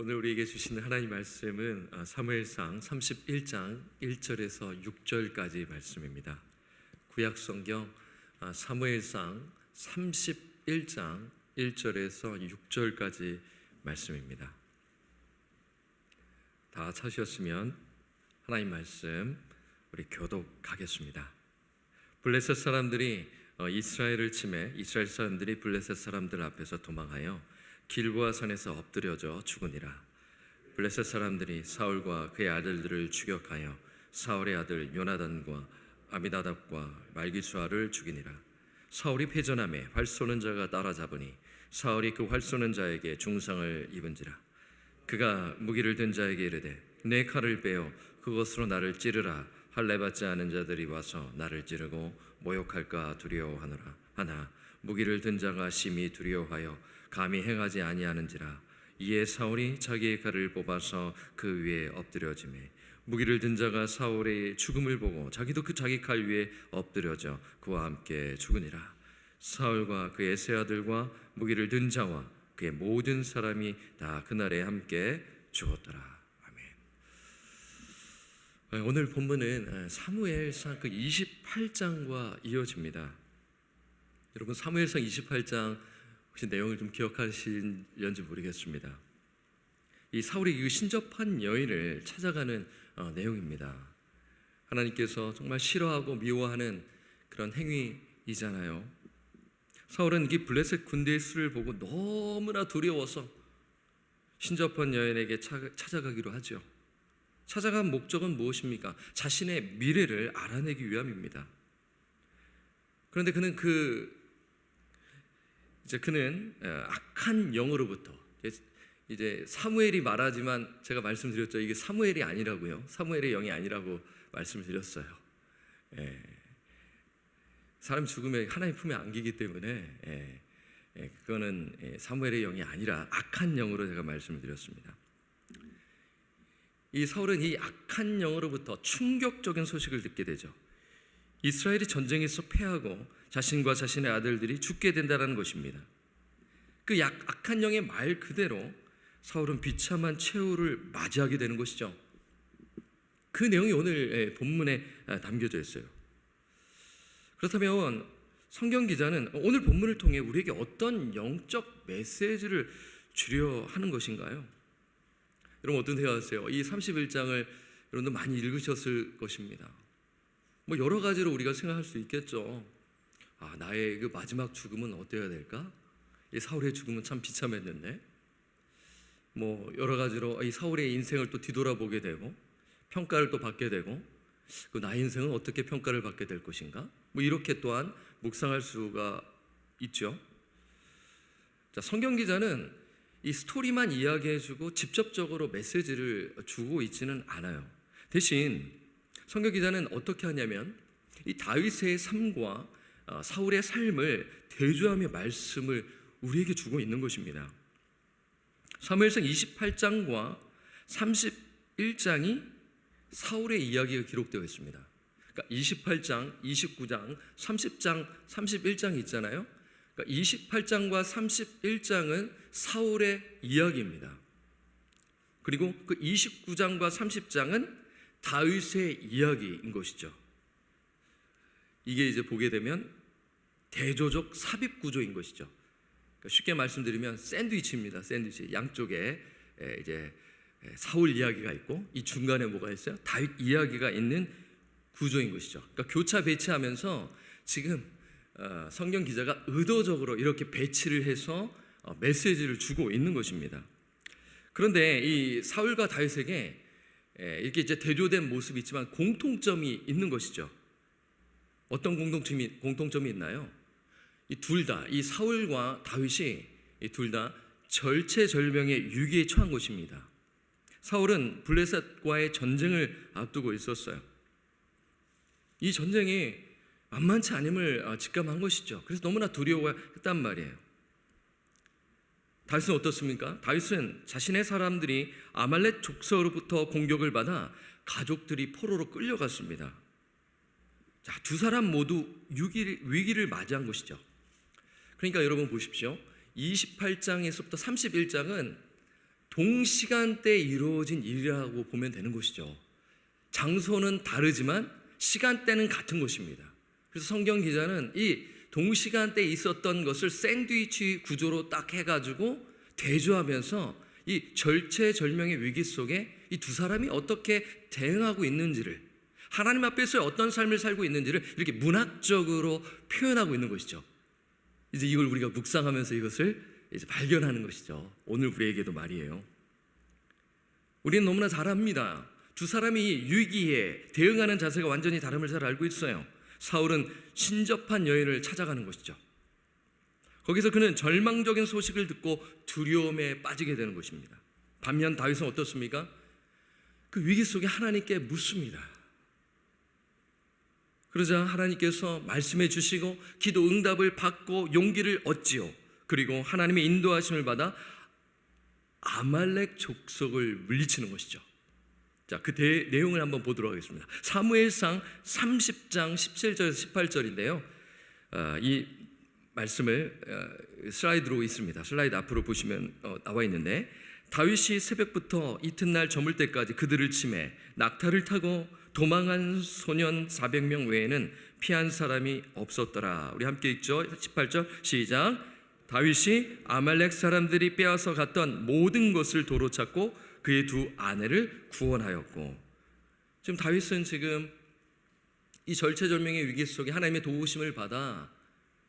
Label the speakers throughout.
Speaker 1: 오늘 우리에게 주시는 하나님 말씀은 사무엘상 31장 1절에서 6절까지 말씀입니다. 구약 성경 사무엘상 31장 1절에서 6절까지 말씀입니다. 다 찾으셨으면 하나님 말씀 우리 교독하겠습니다. 블레셋 사람들이 이스라엘을 침해 이스라엘 사람들이 블레셋 사람들 앞에서 도망하여 길보아 산에서 엎드려져 죽으니라. 블레셋 사람들이 사울과 그의 아들들을 추격하여 사울의 아들 요나단과 아미나답과 말기수아를 죽이니라. 사울이 패전함에 활 쏘는 자가 따라잡으니 사울이 그 활 쏘는 자에게 중상을 입은지라. 그가 무기를 든 자에게 이르되 내 칼을 빼어 그것으로 나를 찌르라. 할례 받지 않은 자들이 와서 나를 찌르고 모욕할까 두려워하노라. 하나 무기를 든 자가 심히 두려워하여 감히 행하지 아니하는지라. 이에 사울이 자기의 칼을 뽑아서 그 위에 엎드려지매 무기를 든 자가 사울의 죽음을 보고 자기도 그 자기 칼 위에 엎드려져 그와 함께 죽으니라. 사울과 그의 세 아들과 무기를 든 자와 그의 모든 사람이 다 그날에 함께 죽었더라. 아멘. 오늘 본문은 사무엘상 그 28장과 이어집니다. 여러분 사무엘상 28장 혹시 내용을 좀 기억하시는지 모르겠습니다. 이 사울이 그 신접한 여인을 찾아가는 내용입니다. 하나님께서 정말 싫어하고 미워하는 그런 행위이잖아요. 사울은 이 블레셋 군대의 수를 보고 너무나 두려워서 신접한 여인에게 찾아가기로 하죠. 찾아간 목적은 무엇입니까? 자신의 미래를 알아내기 위함입니다. 그런데 그는 악한 영으로부터 이제 사무엘이 말하지만 제가 말씀드렸죠. 이게 사무엘이 아니라고요. 사무엘의 영이 아니라고 말씀을 드렸어요. 사람 죽으면 하나님 품에 안기기 때문에 그거는 사무엘의 영이 아니라 악한 영으로 제가 말씀을 드렸습니다. 이 사울은 이 악한 영으로부터 충격적인 소식을 듣게 되죠. 이스라엘이 전쟁에서 패하고 자신과 자신의 아들들이 죽게 된다는 것입니다. 그 악한 영의 말 그대로 사울은 비참한 최후를 맞이하게 되는 것이죠. 그 내용이 오늘 본문에 담겨져 있어요. 그렇다면 성경 기자는 오늘 본문을 통해 우리에게 어떤 영적 메시지를 주려 하는 것인가요? 여러분 어떤 생각하세요? 이 31장을 여러분도 많이 읽으셨을 것입니다. 여러 가지로 우리가 생각할 수 있겠죠. 나의 그 마지막 죽음은 어때야 될까? 이 사울의 죽음은 참 비참했는데 여러 가지로 이 사울의 인생을 또 뒤돌아보게 되고 평가를 또 받게 되고 나의 인생은 어떻게 평가를 받게 될 것인가? 이렇게 또한 묵상할 수가 있죠. 자, 성경 기자는 이 스토리만 이야기해주고 직접적으로 메시지를 주고 있지는 않아요. 대신 성경 기자는 어떻게 하냐면 이 다윗의 삶과 사울의 삶을 대조하며 말씀을 우리에게 주고 있는 것입니다. 사무엘상 28장과 31장이 사울의 이야기가 기록되어 있습니다. 그러니까 28장, 29장, 30장, 31장이 있잖아요. 그러니까 28장과 31장은 사울의 이야기입니다. 그리고 그 29장과 30장은 다윗의 이야기인 것이죠. 이게 이제 보게 되면 대조적 삽입 구조인 것이죠. 그러니까 쉽게 말씀드리면 샌드위치입니다. 샌드위치. 양쪽에 이제 사울 이야기가 있고 이 중간에 뭐가 있어요? 다윗 이야기가 있는 구조인 것이죠. 그러니까 교차 배치하면서 지금 성경 기자가 의도적으로 이렇게 배치를 해서 메시지를 주고 있는 것입니다. 그런데 이 사울과 다윗에게 이렇게 이제 대조된 모습이 있지만 공통점이 있는 것이죠. 어떤 공통점이 있나요? 이 둘 다, 이 사울과 다윗이 이 둘 다 절체절명의 위기에 처한 것입니다. 사울은 블레셋과의 전쟁을 앞두고 있었어요. 이 전쟁이 만만치 않음을 직감한 것이죠. 그래서 너무나 두려워했단 말이에요. 다윗은 어떻습니까? 다윗은 자신의 사람들이 아말렉 족속으로부터 공격을 받아 가족들이 포로로 끌려갔습니다. 자, 두 사람 모두 위기를 맞이한 것이죠. 그러니까 여러분 보십시오. 28장에서부터 31장은 동시간대에 이루어진 일이라고 보면 되는 것이죠. 장소는 다르지만 시간대는 같은 것입니다. 그래서 성경 기자는 이 동시간대에 있었던 것을 샌드위치 구조로 딱 해가지고 대조하면서 이 절체절명의 위기 속에 이 두 사람이 어떻게 대응하고 있는지를, 하나님 앞에서 어떤 삶을 살고 있는지를 이렇게 문학적으로 표현하고 있는 것이죠. 이제 이걸 우리가 묵상하면서 이것을 이제 발견하는 것이죠. 오늘 우리에게도 말이에요. 우리는 너무나 잘 압니다. 두 사람이 위기에 대응하는 자세가 완전히 다름을 잘 알고 있어요. 사울은 신접한 여인을 찾아가는 것이죠. 거기서 그는 절망적인 소식을 듣고 두려움에 빠지게 되는 것입니다. 반면 다윗은 어떻습니까? 그 위기 속에 하나님께 묻습니다. 그러자 하나님께서 말씀해 주시고 기도 응답을 받고 용기를 얻지요. 그리고 하나님의 인도하심을 받아 아말렉 족속을 물리치는 것이죠. 자, 그 내용을 한번 보도록 하겠습니다. 사무엘상 30장 17절에서 18절인데요. 이 말씀을 슬라이드로 있습니다. 슬라이드 앞으로 보시면 나와 있는데, 다윗이 새벽부터 이튿날 저물 때까지 그들을 치매 낙타를 타고 도망한 소년 400명 외에는 피한 사람이 없었더라. 우리 함께 읽죠. 18절 시작. 다윗이 아말렉 사람들이 빼앗아 갔던 모든 것을 도로 찾고 그의 두 아내를 구원하였고. 지금 다윗은 지금 이 절체절명의 위기 속에 하나님의 도우심을 받아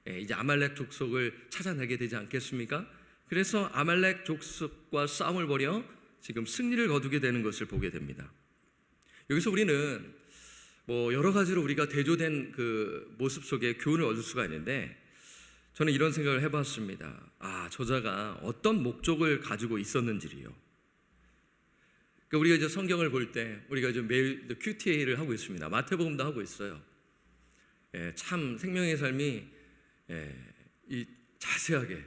Speaker 1: 이제 아말렉 족속을 찾아내게 되지 않겠습니까? 그래서 아말렉 족속과 싸움을 벌여 지금 승리를 거두게 되는 것을 보게 됩니다. 여기서 우리는 여러 가지로 우리가 대조된 그 모습 속에 교훈을 얻을 수가 있는데, 저는 이런 생각을 해봤습니다. 저자가 어떤 목적을 가지고 있었는지요. 그러니까 우리가 이제 성경을 볼 때 우리가 이제 매일 QTA를 하고 있습니다. 마태복음도 하고 있어요. 참 생명의 삶이 이 자세하게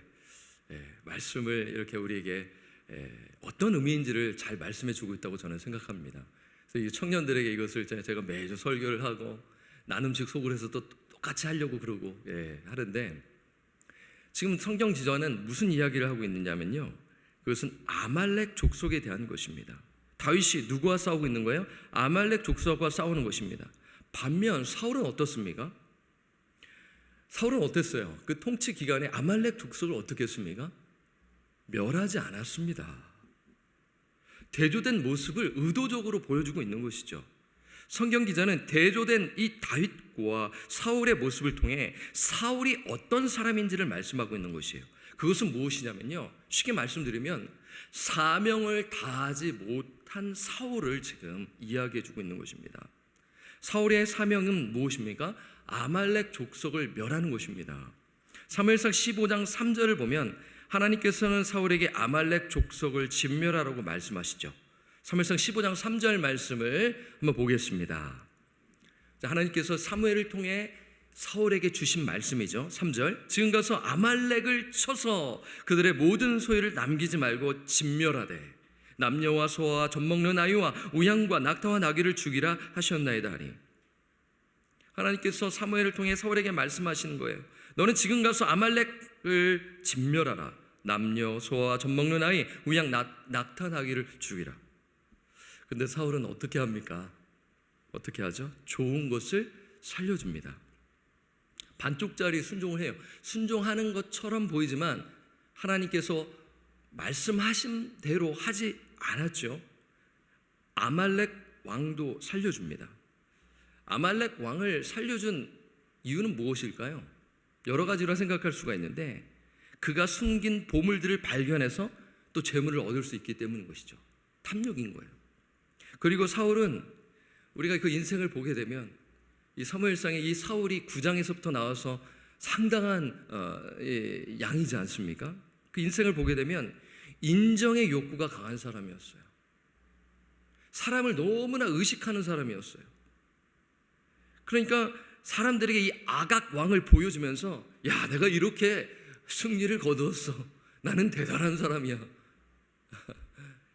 Speaker 1: 말씀을 이렇게 우리에게 어떤 의미인지를 잘 말씀해주고 있다고 저는 생각합니다. 그래서 이 청년들에게 이것을 제가 매주 설교를 하고 나눔식 속을 해서 또 똑같이 하려고 그러고 하는데, 지금 성경 지저는 무슨 이야기를 하고 있느냐면요, 그것은 아말렉 족속에 대한 것입니다. 다윗이 누구와 싸우고 있는 거예요? 아말렉 족속과 싸우는 것입니다. 반면 사울은 어떻습니까? 사울은 어땠어요? 그 통치 기간에 아말렉 족속을 어떻게 했습니까? 멸하지 않았습니다. 대조된 모습을 의도적으로 보여주고 있는 것이죠. 성경 기자는 대조된 이 다윗과 사울의 모습을 통해 사울이 어떤 사람인지를 말씀하고 있는 것이에요. 그것은 무엇이냐면요, 쉽게 말씀드리면 사명을 다하지 못한 사울을 지금 이야기해주고 있는 것입니다. 사울의 사명은 무엇입니까? 아말렉 족속을 멸하는 것입니다. 사무엘상 15장 3절을 보면 하나님께서는 사울에게 아말렉 족속을 진멸하라고 말씀하시죠. 사무엘상 15장 3절 말씀을 한번 보겠습니다. 하나님께서 사무엘을 통해 사울에게 주신 말씀이죠. 3절. 지금 가서 아말렉을 쳐서 그들의 모든 소유를 남기지 말고 진멸하되 남녀와 소와 젖먹는 아이와 우양과 낙타와 나귀를 죽이라 하셨나이다 하니. 하나님께서 사무엘을 통해 사울에게 말씀하시는 거예요. 너는 지금 가서 아말렉을 진멸하라. 남녀 소와 젖먹는 아이 우양 낙타 나귀를 죽이라. 근데 사울은 어떻게 합니까? 어떻게 하죠? 좋은 것을 살려줍니다. 반쪽짜리 순종을 해요. 순종하는 것처럼 보이지만 하나님께서 말씀하신 대로 하지 않았죠. 아말렉 왕도 살려줍니다. 아말렉 왕을 살려준 이유는 무엇일까요? 여러 가지로 생각할 수가 있는데, 그가 숨긴 보물들을 발견해서 또 재물을 얻을 수 있기 때문인 것이죠. 탐욕인 거예요. 그리고 사울은 우리가 그 인생을 보게 되면 이 사무엘상에 이 사울이 9장에서부터 나와서 상당한 양이지 않습니까? 그 인생을 보게 되면 인정의 욕구가 강한 사람이었어요. 사람을 너무나 의식하는 사람이었어요. 그러니까 사람들에게 이 아각 왕을 보여주면서, 야, 내가 이렇게 승리를 거두었어, 나는 대단한 사람이야,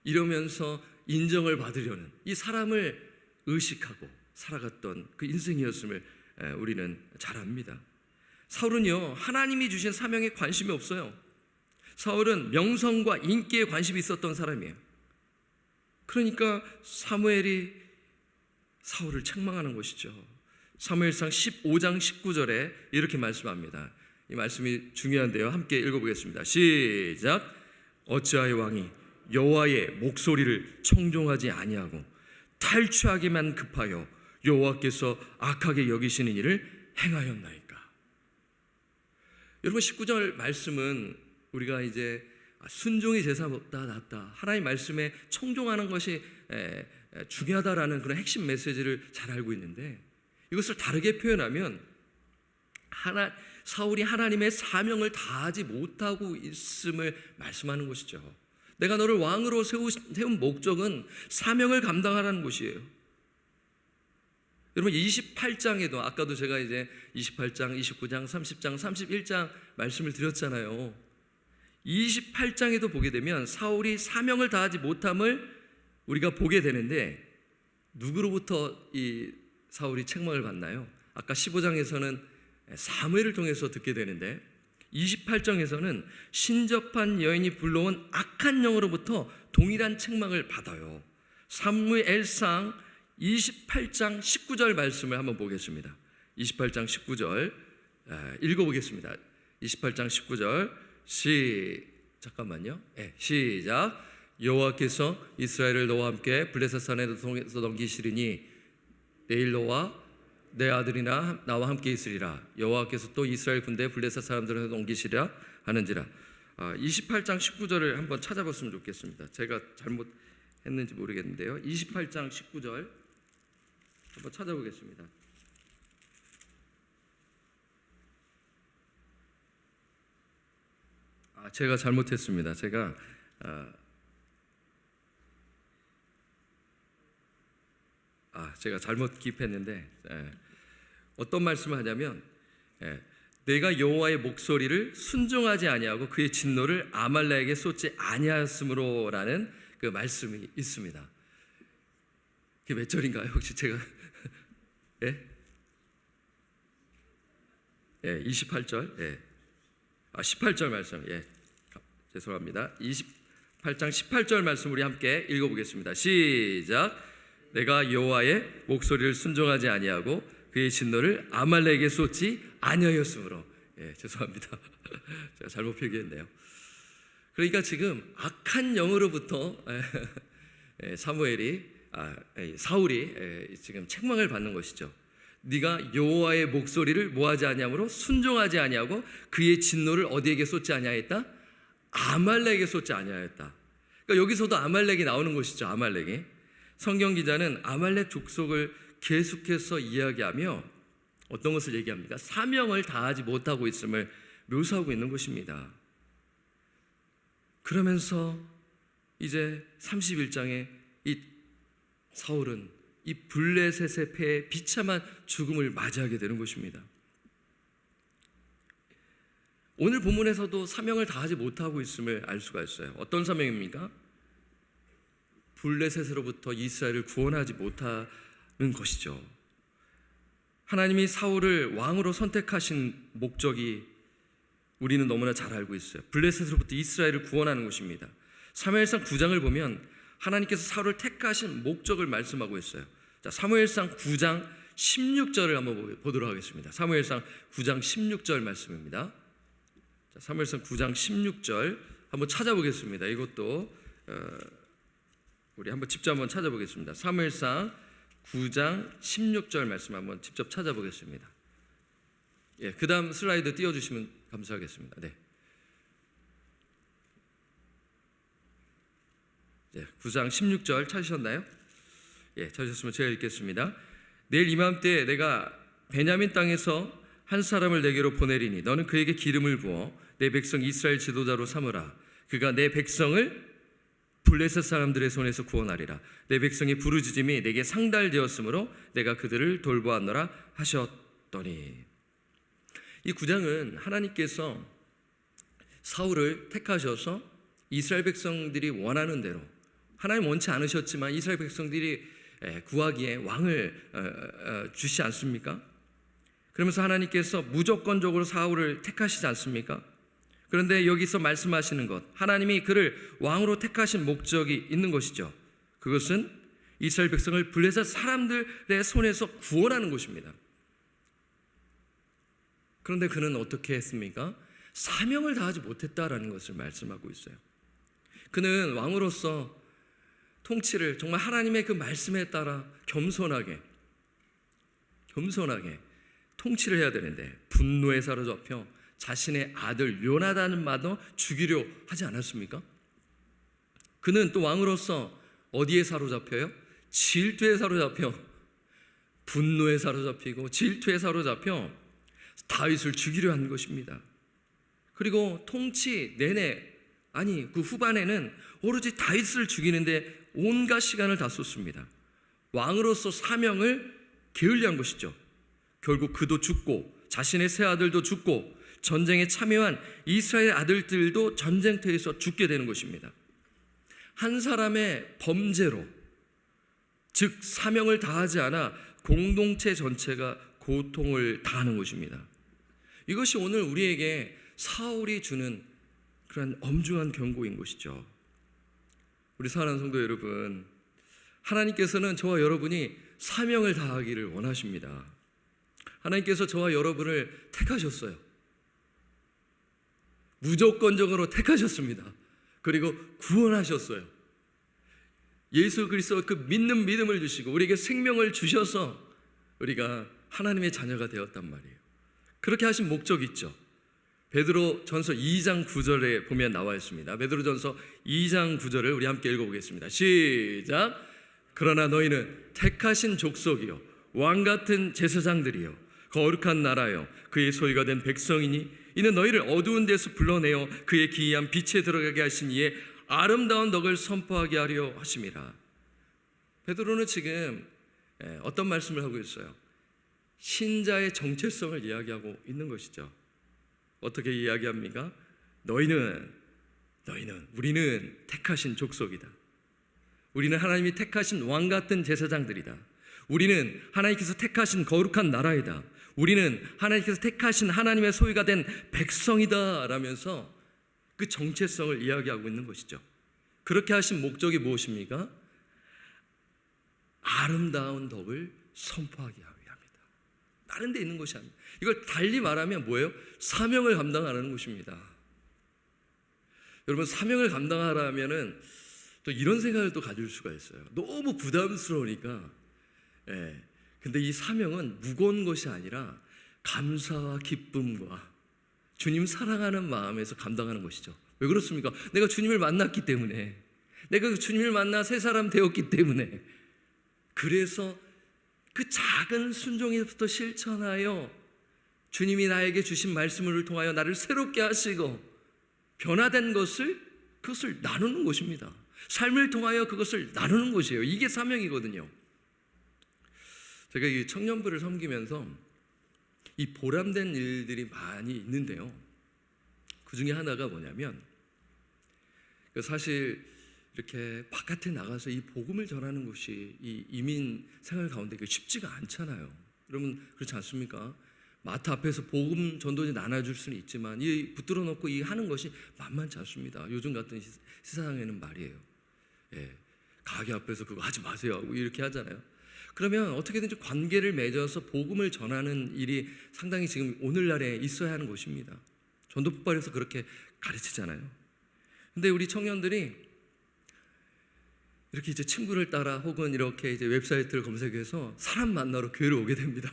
Speaker 1: 이러면서 인정을 받으려는 이 사람을 의식하고 살아갔던 그 인생이었음을 우리는 잘 압니다. 사울은요, 하나님이 주신 사명에 관심이 없어요. 사울은 명성과 인기에 관심이 있었던 사람이에요. 그러니까 사무엘이 사울을 책망하는 것이죠. 사무엘상 15장 19절에 이렇게 말씀합니다. 이 말씀이 중요한데요. 함께 읽어보겠습니다. 시작. 어찌하여 왕이 여호와의 목소리를 청종하지 아니하고 탈취하기만 급하여 여호와께서 악하게 여기시는 일을 행하였나이까. 여러분, 19절 말씀은 우리가 이제 순종이 제사보다 낫다, 하나님 말씀에 청종하는 것이 중요하다라는 그런 핵심 메시지를 잘 알고 있는데, 이것을 다르게 표현하면 사울이 하나님의 사명을 다하지 못하고 있음을 말씀하는 것이죠. 내가 너를 왕으로 세운 목적은 사명을 감당하라는 것이에요. 여러분, 28장에도 아까도 제가 이제 28장, 29장, 30장, 31장 말씀을 드렸잖아요. 28장에도 보게 되면 사울이 사명을 다하지 못함을 우리가 보게 되는데, 누구로부터 이 사울이 책망을 받나요? 아까 15장에서는 사무엘을 통해서 듣게 되는데, 28장에서는 신접한 여인이 불러온 악한 영으로부터 동일한 책망을 받아요. 사무엘상 28장 19절 말씀을 한번 보겠습니다. 28장 19절 읽어보겠습니다. 28장 19절 잠깐만요. 시작. 여호와께서 이스라엘을 너와 함께 블레셋 산에서 넘기시리니 내일 너와 내 아들이나 나와 함께 있으리라. 여호와께서 또 이스라엘 군대 블레셋 사람들을 넘기시리라 하는지라. 28장 19절을 한번 찾아봤으면 좋겠습니다. 제가 잘못했는지 모르겠는데요. 28장 19절 한번 찾아보겠습니다. 제가 잘못했습니다. 제가 잘못 기입했는데, 어떤 말씀을 하냐면, 내가 여호와의 목소리를 순종하지 아니하고 그의 진노를 아말렉에게 쏟지 아니하였으므로라는 그 말씀이 있습니다. 그게 몇 절인가요? 혹시 제가 28절, 18절 말씀, 죄송합니다. 28장 18절 말씀 우리 함께 읽어보겠습니다. 시작. 내가 여호와의 목소리를 순종하지 아니하고 그의 진노를 아말렉에게 쏟지 아니하였으므로. 죄송합니다. 제가 잘못 표기했네요. 그러니까 지금 악한 영으로부터 사울이 지금 책망을 받는 것이죠. 네가 여호와의 목소리를 뭐하지 아니하므로 순종하지 아니하고 그의 진노를 어디에게 쏟지 아니하였다? 아말렉에게 쏟지 아니하였다. 그러니까 여기서도 아말렉이 나오는 것이죠. 아말렉이. 성경 기자는 아말렉 족속을 계속해서 이야기하며 어떤 것을 얘기합니까? 사명을 다하지 못하고 있음을 묘사하고 있는 것입니다. 그러면서 이제 31장에 이 사울은 이 블레셋의 패에 비참한 죽음을 맞이하게 되는 것입니다. 오늘 본문에서도 사명을 다하지 못하고 있음을 알 수가 있어요. 어떤 사명입니까? 블레셋으로부터 이스라엘을 구원하지 못하는 것이죠. 하나님이 사울을 왕으로 선택하신 목적이 우리는 너무나 잘 알고 있어요. 블레셋으로부터 이스라엘을 구원하는 것입니다. 사무엘상 9장을 보면 하나님께서 사울을 택하신 목적을 말씀하고 있어요. 자, 사무엘상 9장 16절을 한번 보도록 하겠습니다. 사무엘상 9장 16절 말씀입니다. 자, 사무엘상 9장 16절 한번 찾아보겠습니다. 이것도 우리 한번 직접 한번 찾아보겠습니다. 사무엘상 9장 16절 말씀 한번 직접 찾아보겠습니다. 그 다음 슬라이드 띄워주시면 감사하겠습니다. 9장 16절 찾으셨나요? 찾으셨으면 제가 읽겠습니다. 내일 이맘때 내가 베냐민 땅에서 한 사람을 내게로 보내리니 너는 그에게 기름을 부어 내 백성 이스라엘 지도자로 삼으라. 그가 내 백성을 블레셋 사람들의 손에서 구원하리라. 내 백성의 부르짖음이 내게 상달되었으므로 내가 그들을 돌보았노라 하셨더니. 이 9장은 하나님께서 사울을 택하셔서 이스라엘 백성들이 원하는 대로, 하나님 원치 않으셨지만 이스라엘 백성들이 구하기에 왕을 주시지 않습니까? 그러면서 하나님께서 무조건적으로 사울을 택하시지 않습니까? 그런데 여기서 말씀하시는 것, 하나님이 그를 왕으로 택하신 목적이 있는 것이죠. 그것은 이스라엘 백성을 블레셋 사람들의 손에서 구원하는 것입니다. 그런데 그는 어떻게 했습니까? 사명을 다하지 못했다라는 것을 말씀하고 있어요. 그는 왕으로서 통치를 정말 하나님의 그 말씀에 따라 겸손하게 통치를 해야 되는데 분노에 사로잡혀 자신의 아들 요나단마저 죽이려 하지 않았습니까? 그는 또 왕으로서 어디에 사로잡혀요? 질투에 사로잡혀 분노에 사로잡히고 질투에 사로잡혀 다윗을 죽이려 한 것입니다. 그리고 통치 내내 그 후반에는 오로지 다윗을 죽이는데 온갖 시간을 다 쏟습니다. 왕으로서 사명을 게을리한 것이죠. 결국 그도 죽고 자신의 세 아들도 죽고 전쟁에 참여한 이스라엘 아들들도 전쟁터에서 죽게 되는 것입니다. 한 사람의 범죄로, 즉 사명을 다하지 않아 공동체 전체가 고통을 당하는 것입니다. 이것이 오늘 우리에게 사울이 주는 그런 엄중한 경고인 것이죠. 우리 사랑하는 성도 여러분, 하나님께서는 저와 여러분이 사명을 다하기를 원하십니다. 하나님께서 저와 여러분을 택하셨어요. 무조건적으로 택하셨습니다. 그리고 구원하셨어요. 예수 그리스도 그 믿는 믿음을 주시고 우리에게 생명을 주셔서 우리가 하나님의 자녀가 되었단 말이에요. 그렇게 하신 목적이 있죠. 베드로전서 2장 9절에 보면 나와 있습니다. 베드로전서 2장 9절을 우리 함께 읽어보겠습니다. 시작. 그러나 너희는 택하신 족속이요 왕같은 제사장들이요 거룩한 나라요 그의 소유가 된 백성이니 이는 너희를 어두운 데서 불러내어 그의 기이한 빛에 들어가게 하신 이의 아름다운 덕을 선포하게 하려 하심이라. 베드로는 지금 어떤 말씀을 하고 있어요? 신자의 정체성을 이야기하고 있는 것이죠. 어떻게 이야기합니까? 우리는 택하신 족속이다. 우리는 하나님이 택하신 왕같은 제사장들이다. 우리는 하나님께서 택하신 거룩한 나라이다. 우리는 하나님께서 택하신 하나님의 소유가 된 백성이다 라면서 그 정체성을 이야기하고 있는 것이죠. 그렇게 하신 목적이 무엇입니까? 아름다운 덕을 선포하게 합니다. 다른 데 있는 것이 아닙니다. 이걸 달리 말하면 뭐예요? 사명을 감당하라는 것입니다. 여러분, 사명을 감당하라면은 또 이런 생각을 또 가질 수가 있어요. 너무 부담스러우니까. 근데 이 사명은 무거운 것이 아니라 감사와 기쁨과 주님 사랑하는 마음에서 감당하는 것이죠. 왜 그렇습니까? 내가 주님을 만났기 때문에, 내가 주님을 만나 새 사람 되었기 때문에, 그래서 그 작은 순종에부터 실천하여 주님이 나에게 주신 말씀을 통하여 나를 새롭게 하시고 변화된 그것을 나누는 것입니다. 삶을 통하여 그것을 나누는 것이에요. 이게 사명이거든요. 제가 이 청년부를 섬기면서 이 보람된 일들이 많이 있는데요. 그 중에 하나가 뭐냐면, 사실 이렇게 바깥에 나가서 이 복음을 전하는 것이 이 이민 생활 가운데 쉽지가 않잖아요. 여러분 그렇지 않습니까? 마트 앞에서 복음 전도지 나눠줄 수는 있지만 이 붙들어 놓고 이 하는 것이 만만치 않습니다. 요즘 같은 세상에는 말이에요. 가게 앞에서 그거 하지 마세요 하고 이렇게 하잖아요. 그러면 어떻게든지 관계를 맺어서 복음을 전하는 일이 상당히 지금 오늘날에 있어야 하는 것입니다. 전도 폭발에서 그렇게 가르치잖아요. 근데 우리 청년들이 이렇게 이제 친구를 따라 혹은 이렇게 이제 웹사이트를 검색해서 사람 만나러 교회를 오게 됩니다.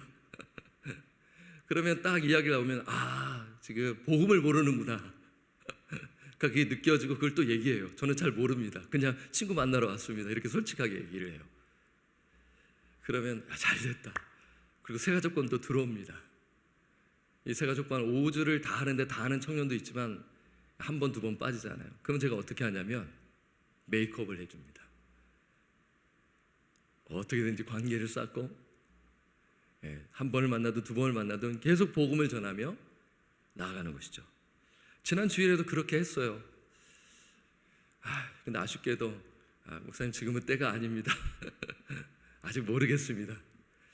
Speaker 1: 그러면 딱 이야기가 나오면 지금 복음을 모르는구나. 그러니까 그게 느껴지고 그걸 또 얘기해요. 저는 잘 모릅니다. 그냥 친구 만나러 왔습니다. 이렇게 솔직하게 얘기를 해요. 그러면 잘 됐다. 그리고 새가족관도 들어옵니다. 이 새가족관 5주를 다 하는데 다 하는 청년도 있지만 한 번, 두 번 빠지잖아요. 그럼 제가 어떻게 하냐면 메이크업을 해줍니다. 어떻게든지 관계를 쌓고 한 번을 만나도 두 번을 만나도 계속 복음을 전하며 나아가는 것이죠. 지난 주일에도 그렇게 했어요. 근데 아쉽게도 목사님 지금은 때가 아닙니다. 아직 모르겠습니다.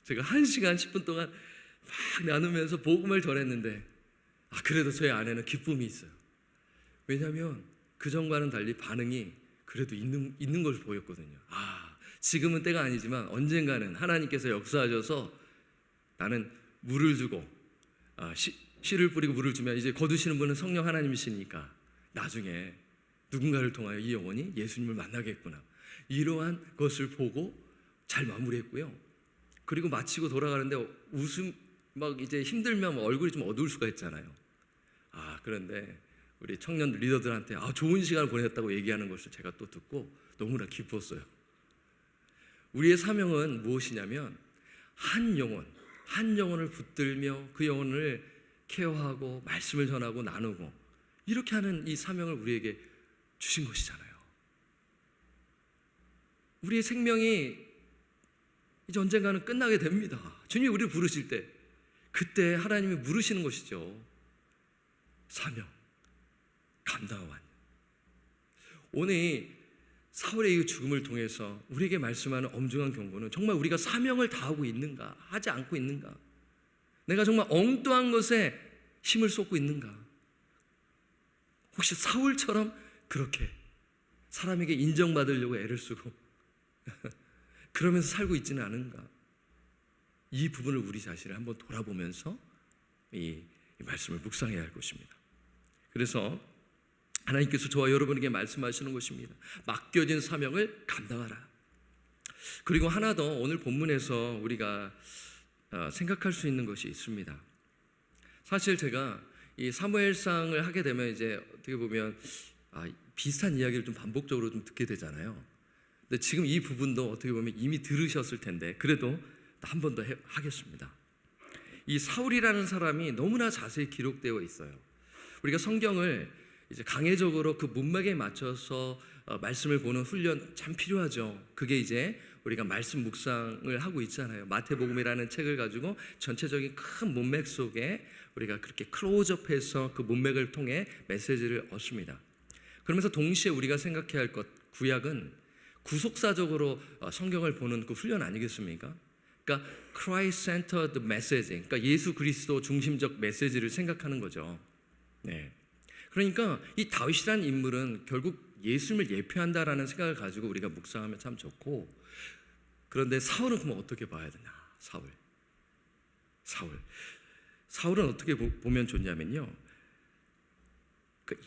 Speaker 1: 제가 1시간 10분 동안 막 나누면서 복음을 전했는데 그래도 저희 안에는 기쁨이 있어요. 왜냐하면 그전과는 달리 반응이 그래도 있는 걸 보였거든요. 지금은 때가 아니지만 언젠가는 하나님께서 역사하셔서 나는 물을 주고 씨를 뿌리고 물을 주면 이제 거두시는 분은 성령 하나님이시니까 나중에 누군가를 통하여 이 영혼이 예수님을 만나겠구나, 이러한 것을 보고 잘 마무리했고요. 그리고 마치고 돌아가는데 웃음 막 이제 힘들면 얼굴이 좀 어두울 수가 있잖아요. 그런데 우리 청년 리더들한테 좋은 시간을 보냈다고 얘기하는 것을 제가 또 듣고 너무나 기뻤어요. 우리의 사명은 무엇이냐면 한 영혼을 붙들며 그 영혼을 케어하고 말씀을 전하고 나누고 이렇게 하는 이 사명을 우리에게 주신 것이잖아요. 우리의 생명이 이제 언젠가는 끝나게 됩니다. 주님이 우리를 부르실 때 그때 하나님이 물으시는 것이죠. 사명, 감당하와. 오늘 사울의 이 죽음을 통해서 우리에게 말씀하는 엄중한 경고는 정말 우리가 사명을 다하고 있는가, 하지 않고 있는가, 내가 정말 엉뚱한 것에 힘을 쏟고 있는가, 혹시 사울처럼 그렇게 사람에게 인정받으려고 애를 쓰고 그러면서 살고 있지는 않은가, 이 부분을 우리 자신을 한번 돌아보면서 이 말씀을 묵상해야 할 것입니다. 그래서 하나님께서 저와 여러분에게 말씀하시는 것입니다. 맡겨진 사명을 감당하라. 그리고 하나 더 오늘 본문에서 우리가 생각할 수 있는 것이 있습니다. 사실 제가 이 사무엘상을 하게 되면 이제 어떻게 보면 비슷한 이야기를 좀 반복적으로 좀 듣게 되잖아요. 근데 지금 이 부분도 어떻게 보면 이미 들으셨을 텐데 그래도 한 번 더 하겠습니다. 이 사울이라는 사람이 너무나 자세히 기록되어 있어요. 우리가 성경을 이제 강해적으로 그 문맥에 맞춰서 말씀을 보는 훈련 참 필요하죠. 그게 이제 우리가 말씀 묵상을 하고 있잖아요. 마태복음이라는 책을 가지고 전체적인 큰 문맥 속에 우리가 그렇게 클로즈업해서 그 문맥을 통해 메시지를 얻습니다. 그러면서 동시에 우리가 생각해야 할 것, 구약은 구속사적으로 성경을 보는 그 훈련 아니겠습니까? 그러니까 Christ-centered message, 그러니까 예수 그리스도 중심적 메시지를 생각하는 거죠. 네. 그러니까 이 다윗이라는 인물은 결국 예수님을 예표한다라는 생각을 가지고 우리가 묵상하면 참 좋고, 그런데 사울은 그럼 어떻게 봐야 되냐? 사울은 어떻게 보면 좋냐면요,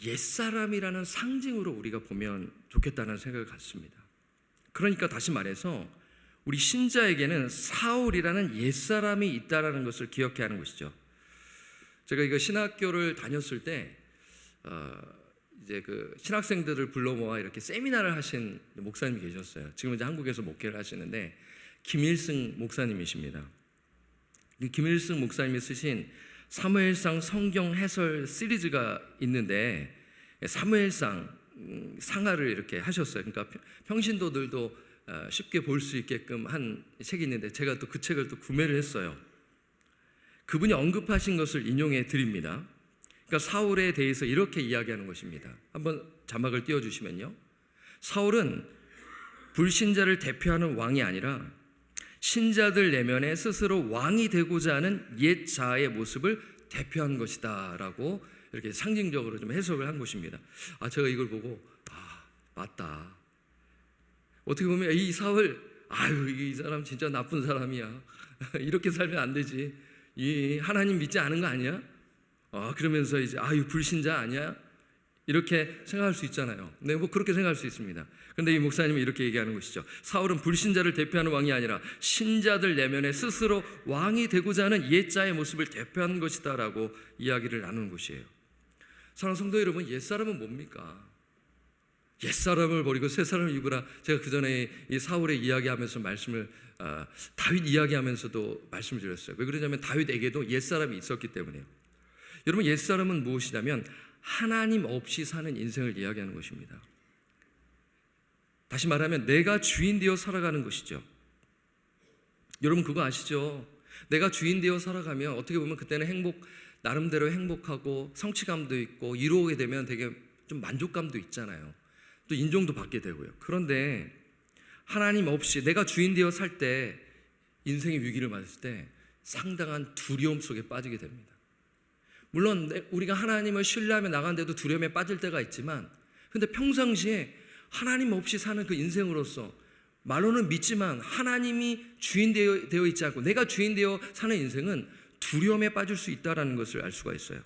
Speaker 1: 옛사람이라는 상징으로 우리가 보면 좋겠다는 생각을 갖습니다. 그러니까 다시 말해서 우리 신자에게는 사울이라는 옛사람이 있다는 것을 기억해야 하는 것이죠. 제가 이거 신학교를 다녔을 때 이제 그 신학생들을 불러 모아 이렇게 세미나를 하신 목사님이 계셨어요. 지금 이제 한국에서 목회를 하시는데 김일승 목사님이십니다. 김일승 목사님이 쓰신 사무엘상 성경 해설 시리즈가 있는데 사무엘상 상하를 이렇게 하셨어요. 그러니까 평신도들도 쉽게 볼 수 있게끔 한 책이 있는데 제가 또 그 책을 또 구매를 했어요. 그분이 언급하신 것을 인용해 드립니다. 그러니까 사울에 대해서 이렇게 이야기하는 것입니다. 한번 자막을 띄워주시면요, 사울은 불신자를 대표하는 왕이 아니라 신자들 내면에 스스로 왕이 되고자 하는 옛 자아의 모습을 대표한 것이다 라고 이렇게 상징적으로 좀 해석을 한 것입니다. 제가 이걸 보고 맞다. 어떻게 보면 이 사울, 이 사람 진짜 나쁜 사람이야. 이렇게 살면 안 되지. 이 하나님 믿지 않은 거 아니야? 그러면서 이제 불신자 아니야? 이렇게 생각할 수 있잖아요. 네, 뭐 그렇게 생각할 수 있습니다. 그런데 이 목사님은 이렇게 얘기하는 것이죠. 사울은 불신자를 대표하는 왕이 아니라 신자들 내면에 스스로 왕이 되고자 하는 옛자의 모습을 대표하는 것이다 라고 이야기를 나누는 것이에요. 사랑하는 성도 여러분, 옛사람은 뭡니까? 옛사람을 버리고 새사람을 입으라. 제가 그 전에 이 사울의 이야기하면서 말씀을 다윗 이야기하면서도 말씀을 드렸어요. 왜 그러냐면 다윗에게도 옛사람이 있었기 때문에요. 여러분, 옛사람은 무엇이냐면 하나님 없이 사는 인생을 이야기하는 것입니다. 다시 말하면 내가 주인 되어 살아가는 것이죠. 여러분 그거 아시죠? 내가 주인 되어 살아가면 어떻게 보면 그때는 나름대로 행복하고 성취감도 있고 이루게 되면 되게 좀 만족감도 있잖아요. 또 인정도 받게 되고요. 그런데 하나님 없이 내가 주인 되어 살 때 인생의 위기를 맞을 때 상당한 두려움 속에 빠지게 됩니다. 물론 우리가 하나님을 신뢰하며 나가는데도 두려움에 빠질 때가 있지만, 근데 평상시에 하나님 없이 사는 그 인생으로서 말로는 믿지만 하나님이 주인 되어 있지 않고 내가 주인 되어 사는 인생은 두려움에 빠질 수 있다는 것을 알 수가 있어요.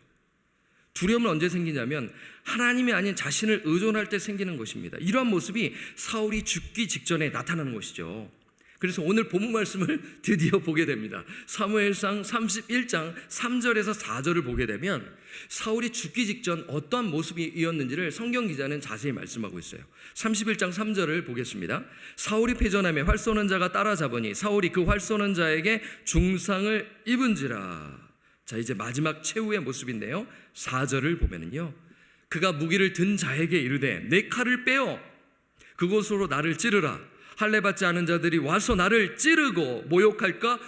Speaker 1: 두려움은 언제 생기냐면 하나님이 아닌 자신을 의존할 때 생기는 것입니다. 이러한 모습이 사울이 죽기 직전에 나타나는 것이죠. 그래서 오늘 본문 말씀을 드디어 보게 됩니다. 사무엘상 31장 3절에서 4절을 보게 되면 사울이 죽기 직전 어떠한 모습이었는지를 성경 기자는 자세히 말씀하고 있어요. 31장 3절을 보겠습니다. 사울이 패전하며 활 쏘는 자가 따라잡으니 사울이 그 활 쏘는 자에게 중상을 입은지라. 자, 이제 마지막 최후의 모습인데요. 4절을 보면은요, 그가 무기를 든 자에게 이르되 내 칼을 빼어 그곳으로 나를 찌르라. 할례 받지 않은 자들이 와서 나를 찌르고 모욕할까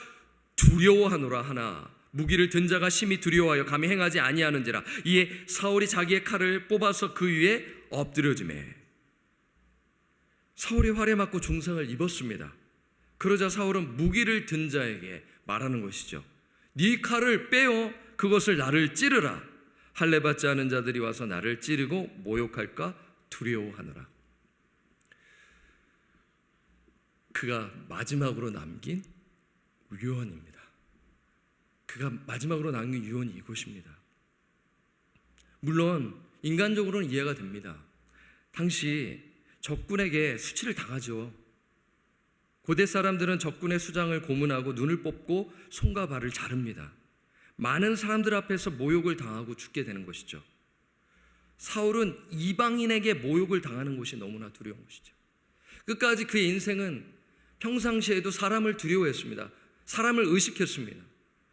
Speaker 1: 두려워하노라 하나 무기를 든 자가 심히 두려워하여 감히 행하지 아니하는지라. 이에 사울이 자기의 칼을 뽑아서 그 위에 엎드려지매 사울이 활에 맞고 중상을 입었습니다. 그러자 사울은 무기를 든 자에게 말하는 것이죠. 네 칼을 빼어 그것을 나를 찌르라. 할례 받지 않은 자들이 와서 나를 찌르고 모욕할까 두려워하노라. 그가 마지막으로 남긴 유언입니다. 그가 마지막으로 남긴 유언이 이것입니다. 물론 인간적으로는 이해가 됩니다. 당시 적군에게 수치를 당하죠. 고대 사람들은 적군의 수장을 고문하고 눈을 뽑고 손과 발을 자릅니다. 많은 사람들 앞에서 모욕을 당하고 죽게 되는 것이죠. 사울은 이방인에게 모욕을 당하는 것이 너무나 두려운 것이죠. 끝까지 그의 인생은 평상시에도 사람을 두려워했습니다. 사람을 의식했습니다.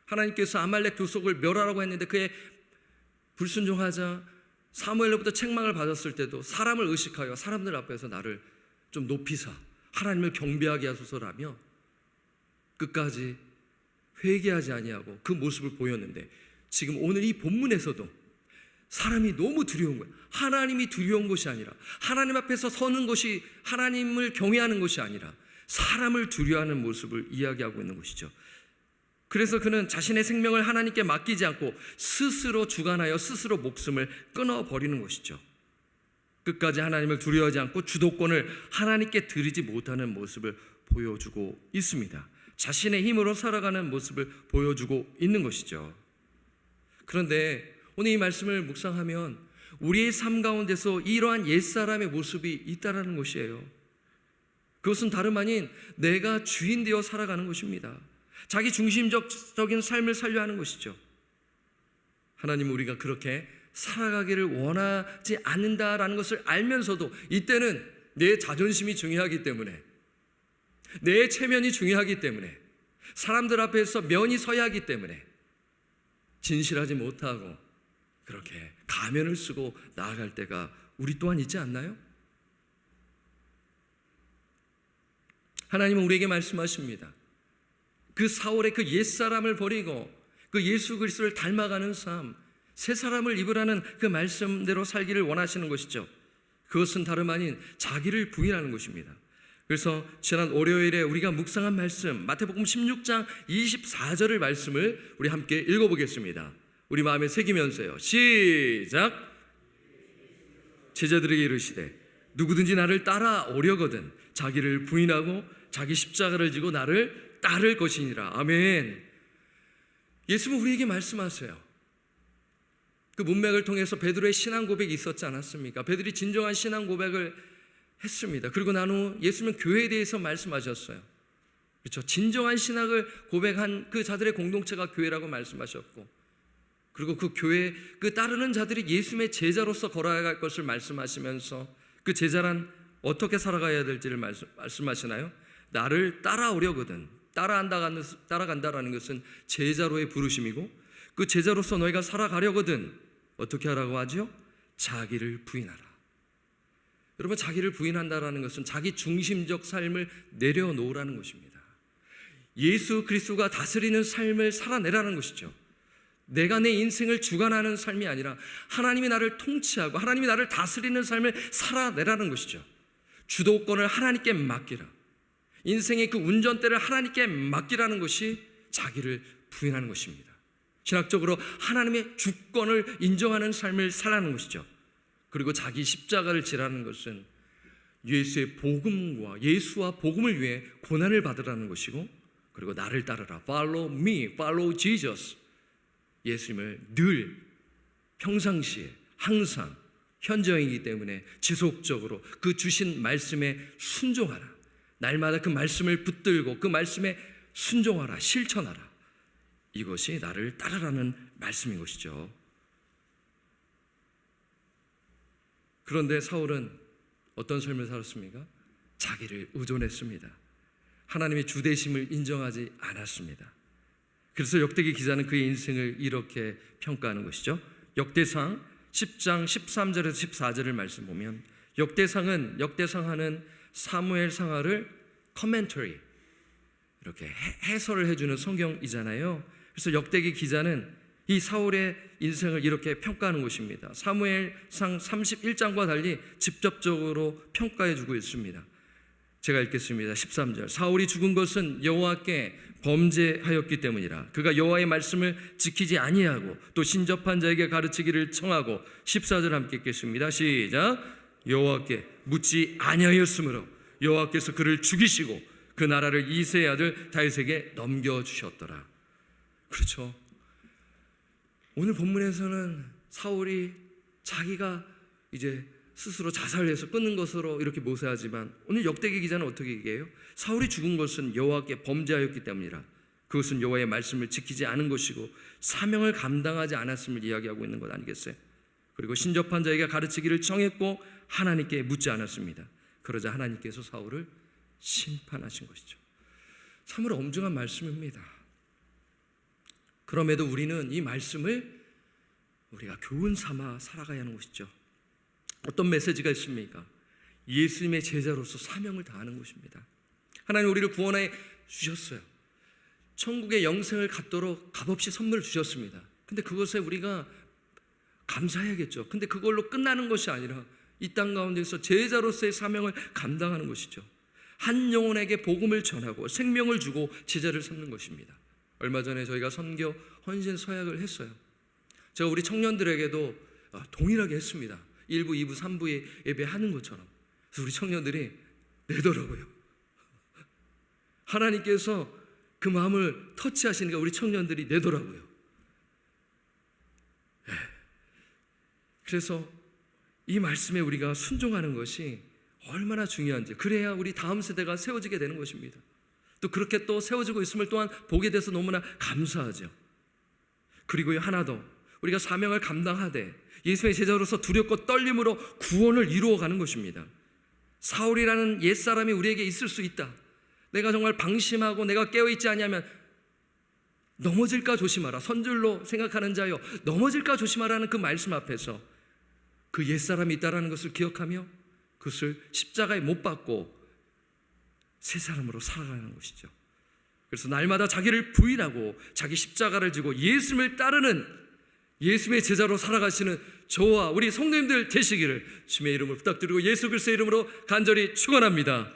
Speaker 1: 하나님께서 아말렉 족속을 멸하라고 했는데 그의 불순종하자 사무엘로부터 책망을 받았을 때도 사람을 의식하여 사람들 앞에서 나를 좀 높이사 하나님을 경배하게 하소서라며 끝까지 회개하지 아니하고 그 모습을 보였는데, 지금 오늘 이 본문에서도 사람이 너무 두려운 거예요. 하나님이 두려운 것이 아니라, 하나님 앞에서 서는 것이, 하나님을 경외하는 것이 아니라 사람을 두려워하는 모습을 이야기하고 있는 것이죠. 그래서 그는 자신의 생명을 하나님께 맡기지 않고 스스로 주관하여 스스로 목숨을 끊어버리는 것이죠. 끝까지 하나님을 두려워하지 않고 주도권을 하나님께 드리지 못하는 모습을 보여주고 있습니다. 자신의 힘으로 살아가는 모습을 보여주고 있는 것이죠. 그런데 오늘 이 말씀을 묵상하면 우리의 삶 가운데서 이러한 옛사람의 모습이 있다는 것이에요. 그것은 다름 아닌 내가 주인 되어 살아가는 것입니다. 자기 중심적인 삶을 살려 하는 것이죠. 하나님은 우리가 그렇게 살아가기를 원하지 않는다라는 것을 알면서도 이때는 내 자존심이 중요하기 때문에, 내 체면이 중요하기 때문에, 사람들 앞에서 면이 서야 하기 때문에 진실하지 못하고 그렇게 가면을 쓰고 나아갈 때가 우리 또한 있지 않나요? 하나님은 우리에게 말씀하십니다. 그 사울의 그 옛사람을 버리고 그 예수 그리스도를 닮아가는 삶, 새 사람을 입으라는 그 말씀대로 살기를 원하시는 것이죠. 그것은 다름 아닌 자기를 부인하는 것입니다. 그래서 지난 월요일에 우리가 묵상한 말씀, 마태복음 16장 24절의 말씀을 우리 함께 읽어보겠습니다. 우리 마음에 새기면서요. 시작. 제자들에게 이르시되 누구든지 나를 따라오려거든 자기를 부인하고 자기 십자가를 지고 나를 따를 것이니라. 아멘. 예수님은 우리에게 말씀하세요. 그 문맥을 통해서 베드로의 신앙 고백이 있었지 않았습니까? 베드로이 진정한 신앙 고백을 했습니다. 그리고 난 후 예수님은 교회에 대해서 말씀하셨어요. 그렇죠? 진정한 신학을 고백한 그 자들의 공동체가 교회라고 말씀하셨고, 그리고 그 교회 그 따르는 자들이 예수님의 제자로서 걸어갈 것을 말씀하시면서 그 제자란 어떻게 살아가야 될지를 말씀하시나요? 나를 따라오려거든. 따라간다라는 것은 제자로의 부르심이고, 그 제자로서 너희가 살아가려거든 어떻게 하라고 하죠? 자기를 부인하라. 여러분, 자기를 부인한다라는 것은 자기 중심적 삶을 내려놓으라는 것입니다. 예수 그리스도가 다스리는 삶을 살아내라는 것이죠. 내가 내 인생을 주관하는 삶이 아니라 하나님이 나를 통치하고 하나님이 나를 다스리는 삶을 살아내라는 것이죠. 주도권을 하나님께 맡기라. 인생의 그 운전대를 하나님께 맡기라는 것이 자기를 부인하는 것입니다. 신학적으로 하나님의 주권을 인정하는 삶을 살아가는 것이죠. 그리고 자기 십자가를 지라는 것은 예수의 복음과 예수와 복음을 위해 고난을 받으라는 것이고, 그리고 나를 따르라, follow me, follow Jesus. 예수님을 늘 평상시에 항상 현저이기 때문에 지속적으로 그 주신 말씀에 순종하라. 날마다 그 말씀을 붙들고 그 말씀에 순종하라, 실천하라. 이것이 나를 따르라는 말씀인 것이죠. 그런데 사울은 어떤 삶을 살았습니까? 자기를 의존했습니다. 하나님의 주대심을 인정하지 않았습니다. 그래서 역대기 기자는 그의 인생을 이렇게 평가하는 것이죠. 역대상 10장 13절에서 14절을 말씀 보면, 역대상하는 사무엘 상하를 커멘터리, 이렇게 해설을 해주는 성경이잖아요. 그래서 역대기 기자는 이 사울의 인생을 이렇게 평가하는 것입니다. 사무엘상 31장과 달리 직접적으로 평가해주고 있습니다. 제가 읽겠습니다. 13절. 사울이 죽은 것은 여호와께 범죄하였기 때문이라. 그가 여호와의 말씀을 지키지 아니하고 또 신접한 자에게 가르치기를 청하고. 14절 함께 읽겠습니다. 시작. 여호와께 묻지 아니하였으므로 여호와께서 그를 죽이시고 그 나라를 이새의 아들 다윗에게 넘겨주셨더라. 그렇죠. 오늘 본문에서는 사울이 자기가 이제 스스로 자살해서 끊는 것으로 이렇게 묘사하지만, 오늘 역대기 기자는 어떻게 얘기해요? 사울이 죽은 것은 여호와께 범죄하였기 때문이라. 그것은 여호와의 말씀을 지키지 않은 것이고 사명을 감당하지 않았음을 이야기하고 있는 것 아니겠어요? 그리고 신접한 자에게 가르치기를 청했고 하나님께 묻지 않았습니다. 그러자 하나님께서 사울을 심판하신 것이죠. 참으로 엄중한 말씀입니다. 그럼에도 우리는 이 말씀을 우리가 교훈 삼아 살아가야 하는 것이죠. 어떤 메시지가 있습니까? 예수님의 제자로서 사명을 다하는 것입니다. 하나님 우리를 구원해 주셨어요. 천국의 영생을 갖도록 값없이 선물을 주셨습니다. 근데 그것에 우리가 감사해야겠죠. 근데 그걸로 끝나는 것이 아니라 이 땅 가운데서 제자로서의 사명을 감당하는 것이죠. 한 영혼에게 복음을 전하고 생명을 주고 제자를 삼는 것입니다. 얼마 전에 저희가 선교 헌신 서약을 했어요. 제가 우리 청년들에게도 동일하게 했습니다. 1부, 2부, 3부에 예배하는 것처럼. 그래서 우리 청년들이 내더라고요. 하나님께서 그 마음을 터치하시니까 우리 청년들이 내더라고요. 그래서 이 말씀에 우리가 순종하는 것이 얼마나 중요한지, 그래야 우리 다음 세대가 세워지게 되는 것입니다. 또 그렇게 또 세워지고 있음을 또한 보게 돼서 너무나 감사하죠. 그리고 하나 더, 우리가 사명을 감당하되 예수의 제자로서 두렵고 떨림으로 구원을 이루어가는 것입니다. 사울이라는 옛사람이 우리에게 있을 수 있다. 내가 정말 방심하고 내가 깨어있지 않으면 넘어질까 조심하라. 선줄로 생각하는 자여 넘어질까 조심하라는 그 말씀 앞에서 그 옛사람이 있다는 것을 기억하며 그것을 십자가에 못 박고 새 사람으로 살아가는 것이죠. 그래서 날마다 자기를 부인하고 자기 십자가를 지고 예수님을 따르는 예수님의 제자로 살아가시는 저와 우리 성도님들 되시기를 주님의 이름으로 부탁드리고 예수 그리스도의 이름으로 간절히 축원합니다.